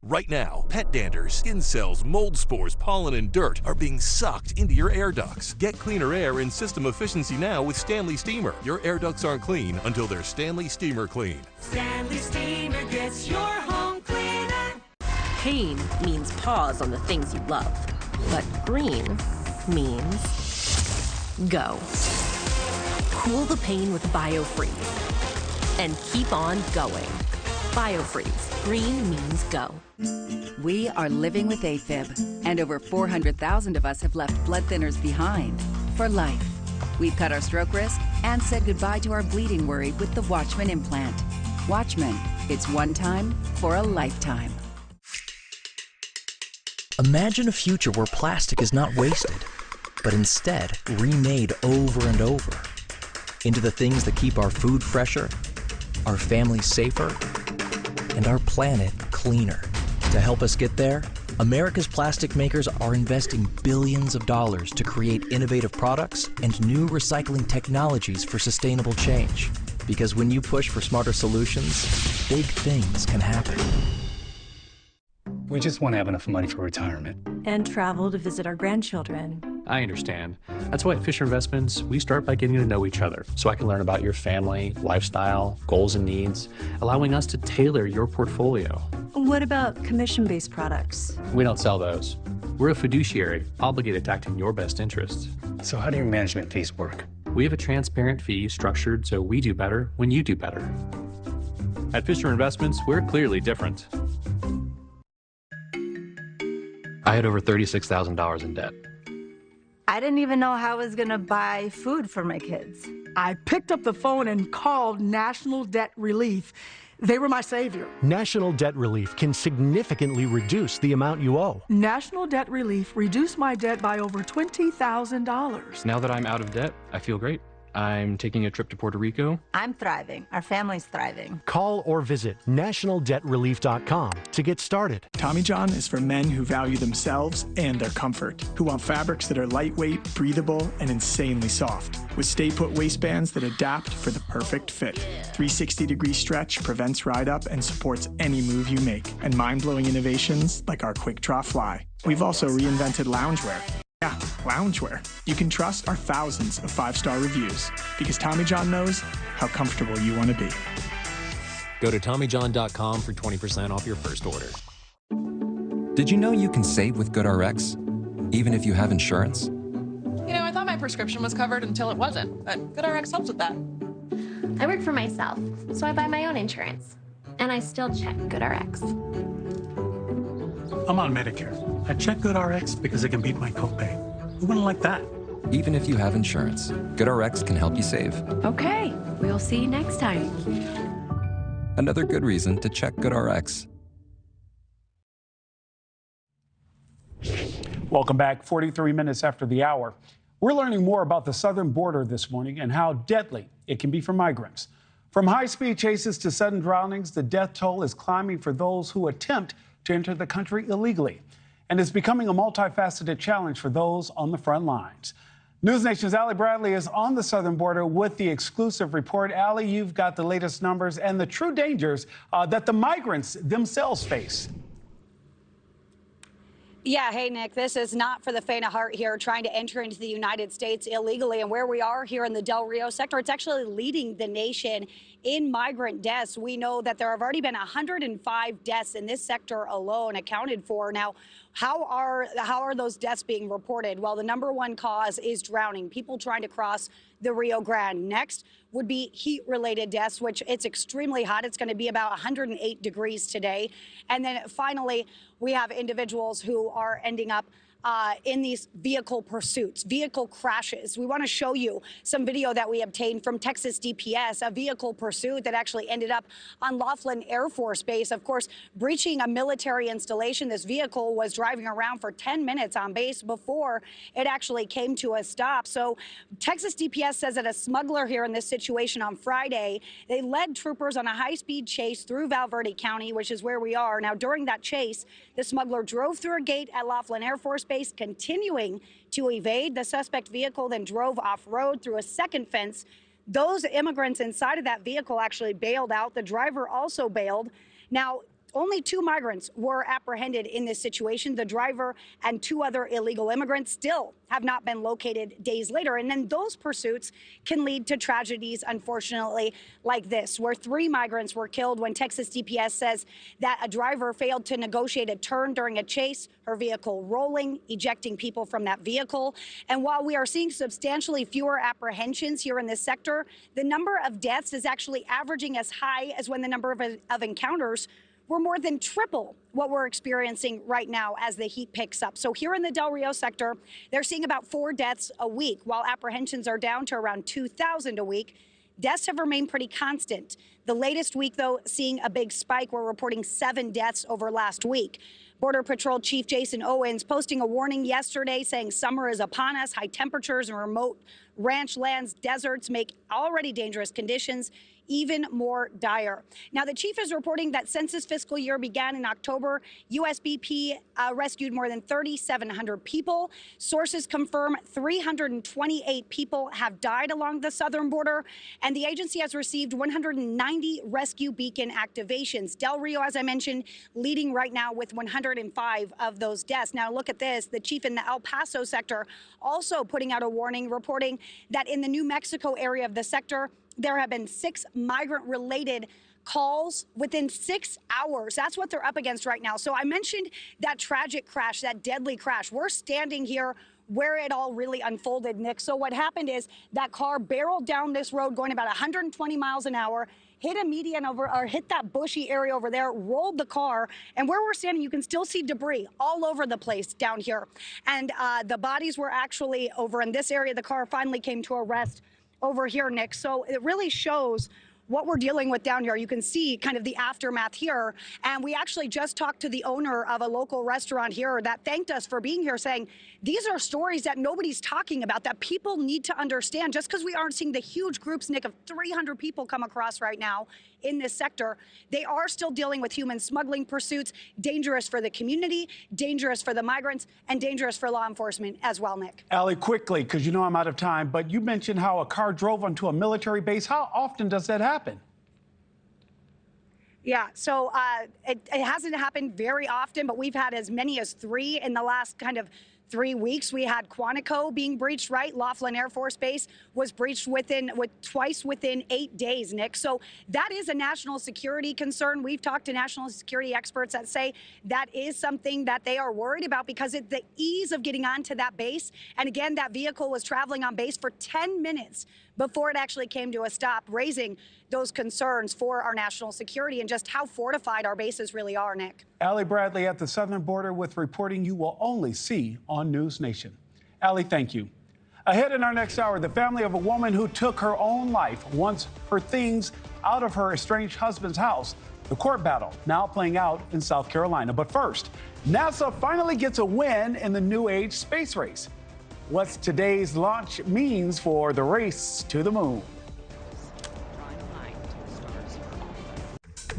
Right now, pet dander, skin cells, mold spores, pollen, and dirt are being sucked into your air ducts. Get cleaner air and system efficiency now with Stanley Steamer. Your air ducts aren't clean until they're Stanley Steamer clean. Stanley Steamer gets your home cleaner. Pain means pause on the things you love, but green means go. Cool the pain with BioFreeze and keep on going. BioFreeze. Green means go. We are living with AFib, and over 400,000 of us have left blood thinners behind for life. We've cut our stroke risk and said goodbye to our bleeding worry with the Watchman implant. Watchman, it's one time for a lifetime. Imagine a future where plastic is not wasted, but instead remade over and over into the things that keep our food fresher, our families safer, and our planet cleaner. To help us get there, America's plastic makers are investing billions of dollars to create innovative products and new recycling technologies for sustainable change. Because when you push for smarter solutions, big things can happen. We just want to have enough money for retirement. And travel to visit our grandchildren. I understand. That's why at Fisher Investments, we start by getting to know each other so I can learn about your family, lifestyle, goals and needs, allowing us to tailor your portfolio. What about commission-based products? We don't sell those. We're a fiduciary, obligated to act in your best interests. So how do your management fees work? We have a transparent fee structured so we do better when you do better. At Fisher Investments, we're clearly different. I had over $36,000 in debt. I didn't even know how I was going to buy food for my kids. I picked up the phone and called National Debt Relief. They were my savior. National Debt Relief can significantly reduce the amount you owe. National Debt Relief reduced my debt by over $20,000. Now that I'm out of debt, I feel great. I'm taking a trip to Puerto Rico. I'm thriving. Our family's thriving. Call or visit nationaldebtrelief.com to get started. Tommy John is for men who value themselves and their comfort, who want fabrics that are lightweight, breathable, and insanely soft, with stay-put waistbands that adapt for the perfect fit. 360-degree stretch prevents ride-up and supports any move you make, and mind-blowing innovations like our Quick Draw Fly. We've also reinvented loungewear. Yeah, loungewear. You can trust our thousands of 5-star reviews because Tommy John knows how comfortable you want to be. Go to TommyJohn.com for 20% off your first order. Did you know you can save with GoodRx, even if you have insurance? You know, I thought my prescription was covered until it wasn't, but GoodRx helps with that. I work for myself, so I buy my own insurance. And I still check GoodRx. I'm on Medicare. I check GoodRx because it can beat my copay. Who wouldn't like that? Even if you have insurance, GoodRx can help you save. Okay, we'll see you next time. Another good reason to check GoodRx. Welcome back. 43 minutes after the hour. We're learning more about the southern border this morning and how deadly it can be for migrants. From high-speed chases to sudden drownings, the death toll is climbing for those who attempt to enter the country illegally. And it's becoming a multifaceted challenge for those on the front lines. NewsNation's Ali Bradley is on the southern border with the exclusive report. Ali, you've got the latest numbers and the true dangers that the migrants themselves face. Yeah, hey, Nick, this is not for the faint of heart here, trying to enter into the United States illegally. And where we are here in the Del Rio sector, it's actually leading the nation in migrant deaths. We know that there have already been 105 deaths in this sector alone accounted for. Now, how are those deaths being reported? Well, the number one cause is drowning, people trying to cross the Rio Grande. Next would be heat-related deaths, which it's extremely hot. It's going to be about 108 degrees today. And then finally, we have individuals who are ending up in these vehicle pursuits, vehicle crashes. We want to show you some video that we obtained from Texas DPS, a vehicle pursuit that actually ended up on Laughlin Air Force Base, of course, breaching a military installation. This vehicle was driving around for 10 minutes on base before it actually came to a stop. So Texas DPS says that a smuggler here in this situation on Friday, they led troopers on a high-speed chase through Val Verde County, which is where we are. Now, during that chase, the smuggler drove through a gate at Laughlin Air Force Base, continuing to evade. The suspect vehicle then drove off-road through a second fence. Those immigrants inside of that vehicle actually bailed out. The driver also bailed. Now, only 2 migrants were apprehended in this situation. The driver and 2 other illegal immigrants still have not been located days later. And then those pursuits can lead to tragedies, unfortunately, like this, where 3 migrants were killed when Texas DPS says that a driver failed to negotiate a turn during a chase, her vehicle rolling, ejecting people from that vehicle. And while we are seeing substantially fewer apprehensions here in this sector, the number of deaths is actually averaging as high as when the number of encounters were more than triple what we're experiencing right now as the heat picks up. So here in the Del Rio sector, they're seeing about 4 deaths a week, while apprehensions are down to around 2,000 a week. Deaths have remained pretty constant. The latest week, though, seeing a big spike. We're reporting 7 deaths over last week. Border Patrol Chief Jason Owens posting a warning yesterday saying summer is upon us. High temperatures and remote ranch lands, deserts make already dangerous conditions even more dire. Now, the chief is reporting that since this fiscal year began in October, USBP rescued more than 3,700 people. Sources confirm 328 people have died along the southern border, and the agency has received 190 rescue beacon activations. Del Rio, as I mentioned, leading right now with 105 of those deaths. Now, look at this. The chief in the El Paso sector also putting out a warning, reporting that in the New Mexico area of the sector, there have been 6 migrant-related calls within 6 hours. That's what they're up against right now. So I mentioned that tragic crash, that deadly crash. We're standing here where it all really unfolded, Nick. So what happened is that car barreled down this road going about 120 miles an hour, hit a median over, or hit that bushy area over there, rolled the car, and where we're standing, you can still see debris all over the place down here. And the bodies were actually over in this area. The car finally came to a rest over here, Nick. So it really shows what we're dealing with down here. You can see kind of the aftermath here. And we actually just talked to the owner of a local restaurant here that thanked us for being here, saying these are stories that nobody's talking about, that people need to understand. Just because we aren't seeing the huge groups, Nick, of 300 people come across right now in this sector, they are still dealing with human smuggling pursuits, dangerous for the community, dangerous for the migrants, and dangerous for law enforcement as well, Nick. Allie, quickly, because you know I'm out of time, but you mentioned how a car drove onto a military base. How often does that happen? Yeah, so it hasn't happened very often, but we've had as many as 3 in the last kind of 3 weeks. We had Quantico being breached, right? Laughlin Air Force Base was breached twice within 8 days, Nick. So that is a national security concern. We've talked to national security experts that say that is something that they are worried about because of the ease of getting onto that base. And again, that vehicle was traveling on base for 10 minutes before it actually came to a stop, raising those concerns for our national security and just how fortified our bases really are, Nick. Allie Bradley at the southern border with reporting you will only see on News Nation. Allie, thank you. Ahead in our next hour, the family of a woman who took her own life wants her things out of her estranged husband's house. The court battle now playing out in South Carolina. But first, NASA finally gets a win in the New Age space race. What today's launch means for the race to the moon.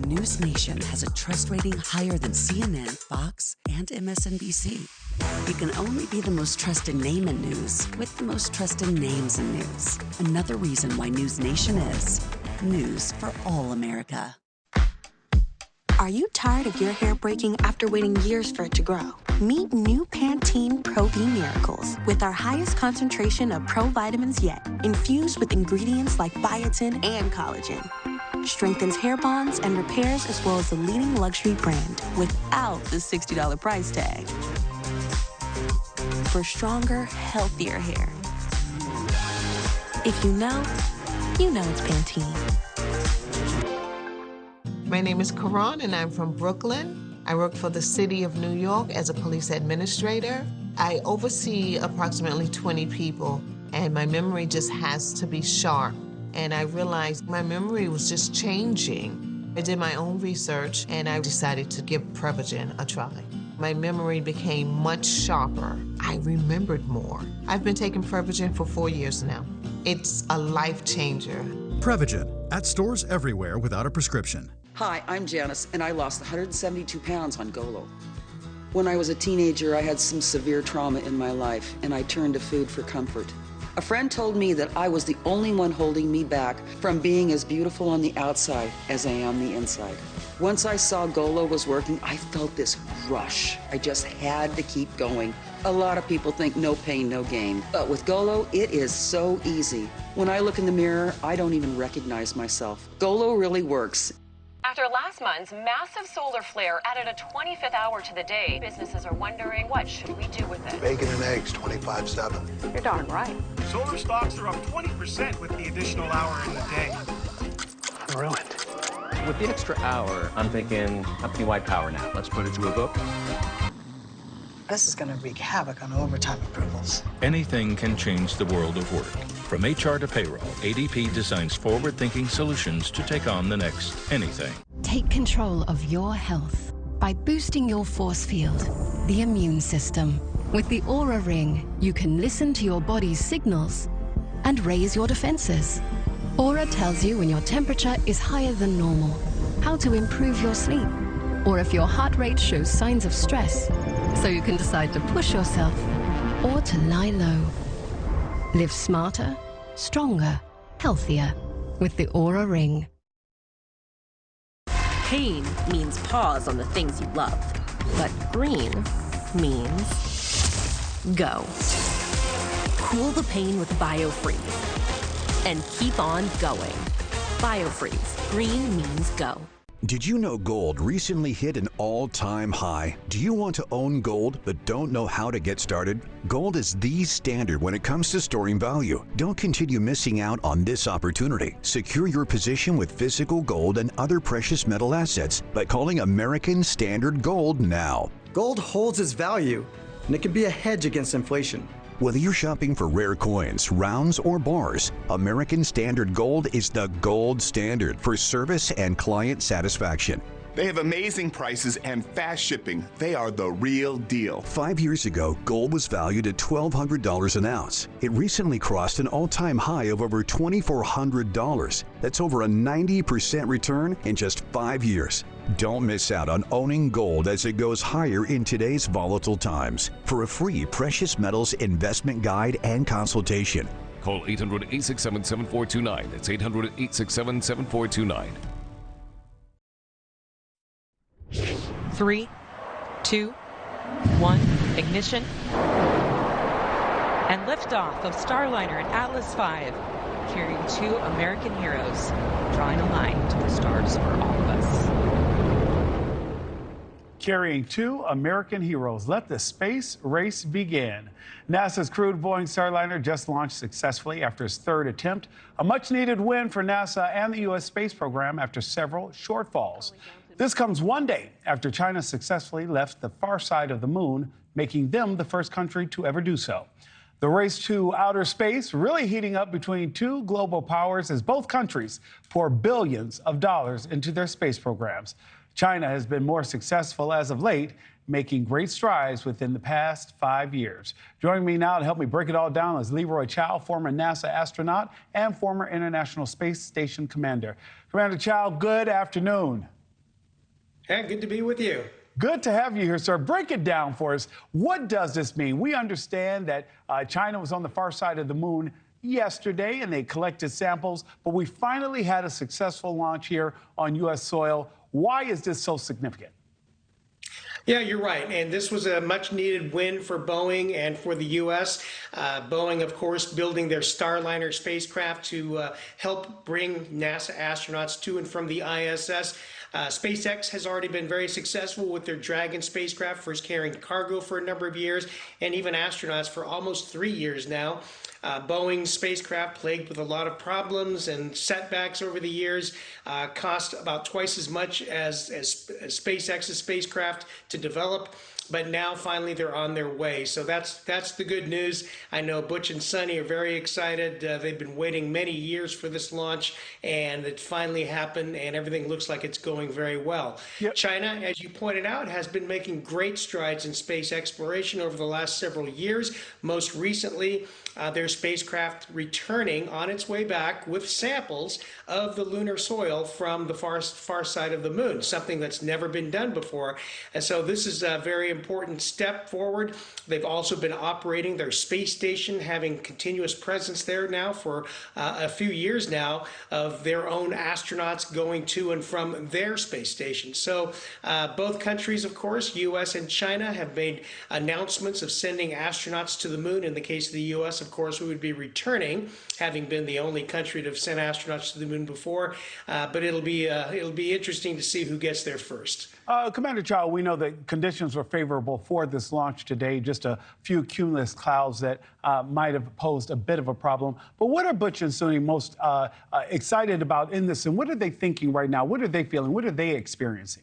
News Nation has a trust rating higher than CNN, Fox, and MSNBC. You can only be the most trusted name in news with the most trusted names in news. Another reason why News Nation is news for all America. Are you tired of your hair breaking after waiting years for it to grow? Meet new Pantene Pro V Miracles with our highest concentration of pro vitamins yet, infused with ingredients like biotin and collagen. Strengthens hair bonds and repairs as well as the leading luxury brand without the $60 price tag. For stronger, healthier hair. If you know it's Pantene. My name is Karan and I'm from Brooklyn. I work for the City of New York as a police administrator. I oversee approximately 20 people and my memory just has to be sharp. And I realized my memory was just changing. I did my own research and I decided to give Prevagen a try. My memory became much sharper. I remembered more. I've been taking Prevagen for 4 years now. It's a life changer. Prevagen, at stores everywhere without a prescription. Hi, I'm Janice, and I lost 172 pounds on Golo. When I was a teenager, I had some severe trauma in my life, and I turned to food for comfort. A friend told me that I was the only one holding me back from being as beautiful on the outside as I am the inside. Once I saw Golo was working, I felt this rush. I just had to keep going. A lot of people think no pain, no gain. But with Golo, it is so easy. When I look in the mirror, I don't even recognize myself. Golo really works. After last month's massive solar flare added a 25th hour to the day, businesses are wondering, what should we do with it? Bacon and eggs, 25/7. You're darn right. Solar stocks are up 20% with the additional hour in the day. Ruined. With the extra hour, I'm thinking company-wide power nap. Let's put it to a vote. This is going to wreak havoc on overtime approvals. Anything can change the world of work. From HR to payroll, ADP designs forward-thinking solutions to take on the next anything. Take control of your health by boosting your force field, the immune system. With the Aura Ring, you can listen to your body's signals and raise your defenses. Aura tells you when your temperature is higher than normal, how to improve your sleep, or if your heart rate shows signs of stress, so you can decide to push yourself or to lie low. Live smarter, stronger, healthier with the Aura Ring. Pain means pause on the things you love, but green means go. Cool the pain with BioFreeze and keep on going. BioFreeze, green means go. Did you know gold recently hit an all-time high? Do you want to own gold but don't know how to get started? Gold is the standard when it comes to storing value. Don't continue missing out on this opportunity. Secure your position with physical gold and other precious metal assets by calling American Standard Gold now. Gold holds its value, and it can be a hedge against inflation. Whether you're shopping for rare coins, rounds, or bars, American Standard Gold is the gold standard for service and client satisfaction. They have amazing prices and fast shipping. They are the real deal. 5 years ago, gold was valued at $1,200 an ounce. It recently crossed an all-time high of over $2,400. That's over a 90% return in just 5 years. Don't miss out on owning gold as it goes higher in today's volatile times. For a free precious metals investment guide and consultation, call 800-867-7429. That's 800-867-7429. 3, 2, 1, ignition. And liftoff of Starliner and Atlas V, carrying 2 American heroes, drawing a line to the stars for all of us. Carrying 2 American heroes. Let the space race begin. NASA's crewed Boeing Starliner just launched successfully after its 3rd attempt. A much-needed win for NASA and the U.S. space program after several shortfalls. This comes one day after China successfully left the far side of the moon, making them the first country to ever do so. The race to outer space really heating up between 2 global powers as both countries pour billions of dollars into their space programs. China has been more successful as of late, making great strides within the past 5 years. Joining me now to help me break it all down is Leroy Chiao, former NASA astronaut and former International Space Station commander. Commander Chiao, good afternoon. Hey, good to be with you. Good to have you here, sir. Break it down for us. What does this mean? We understand that China was on the far side of the moon yesterday and they collected samples, but we finally had a successful launch here on U.S. soil. Why is this so significant? Yeah, you're right. And this was a much needed win for Boeing and for the U.S. Boeing, of course, building their Starliner spacecraft to help bring NASA astronauts to and from the ISS. SpaceX has already been very successful with their Dragon spacecraft, first carrying cargo for a number of years, and even astronauts for almost 3 years now. Boeing's spacecraft, plagued with a lot of problems and setbacks over the years, cost about twice as much as SpaceX's spacecraft to develop. But now finally they're on their way. So that's the good news. I know Butch and Sonny are very excited. They've been waiting many years for this launch, and it finally happened, and everything looks like it's going very well. Yep. China, as you pointed out, has been making great strides in space exploration over the last several years. Most recently, their spacecraft returning on its way back with samples of the lunar soil from the far side of the moon, something that's never been done before. And so this is a very important step forward. They've also been operating their space station, having continuous presence there now for a few years now of their own astronauts going to and from their space station. So both countries, of course, U.S. and China, have made announcements of sending astronauts to the moon. In the case of the U.S., of course, we would be returning, having been the only country to have sent astronauts to the moon before. But it'll be interesting to see who gets there first. Commander Chow, we know that conditions were favorable for this launch today, just a few cumulus clouds that might have posed a bit of a problem. But what are Butch and Sonny most excited about in this, and what are they thinking right now? What are they feeling? What are they experiencing?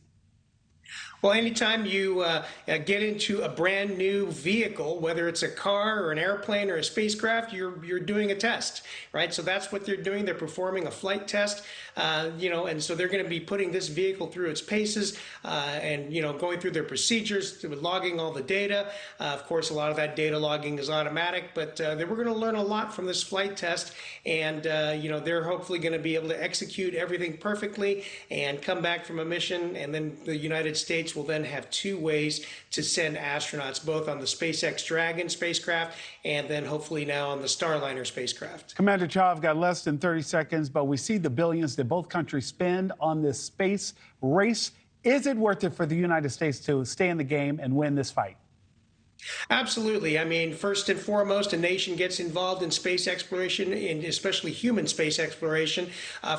Well, anytime you get into a brand new vehicle, whether it's a car or an airplane or a spacecraft, you're doing a test, right? So that's what they're doing. They're performing a flight test, and so they're going to be putting this vehicle through its paces and, going through their procedures, logging all the data. Of course, a lot of that data logging is automatic, but we're going to learn a lot from this flight test, and, they're hopefully going to be able to execute everything perfectly and come back from a mission, and then the United States will then have 2 ways to send astronauts, both on the SpaceX Dragon spacecraft and then hopefully now on the Starliner spacecraft. Commander Chow, I've got less than 30 seconds, but we see the billions that both countries spend on this space race. Is it worth it for the United States to stay in the game and win this fight? Absolutely. I mean, first and foremost, a nation gets involved in space exploration, and especially human space exploration,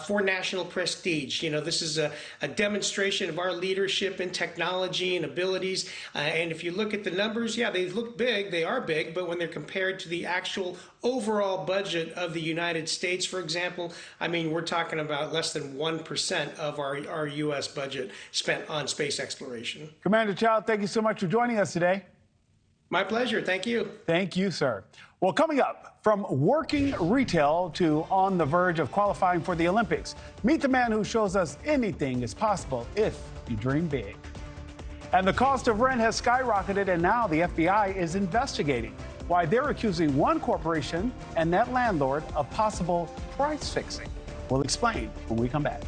for national prestige. This is a demonstration of our leadership in technology and abilities. And if you look at the numbers, yeah, they look big. They are big. But when they're compared to the actual overall budget of the United States, for example, I mean, we're talking about less than 1% of our U.S. budget spent on space exploration. Commander Chow, thank you so much for joining us today. My pleasure. Thank you. Thank you, sir. Well, coming up, from working retail to on the verge of qualifying for the Olympics, meet the man who shows us anything is possible if you dream big. And the cost of rent has skyrocketed, and now the FBI is investigating why they're accusing one corporation and that landlord of possible price fixing. We'll explain when we come back.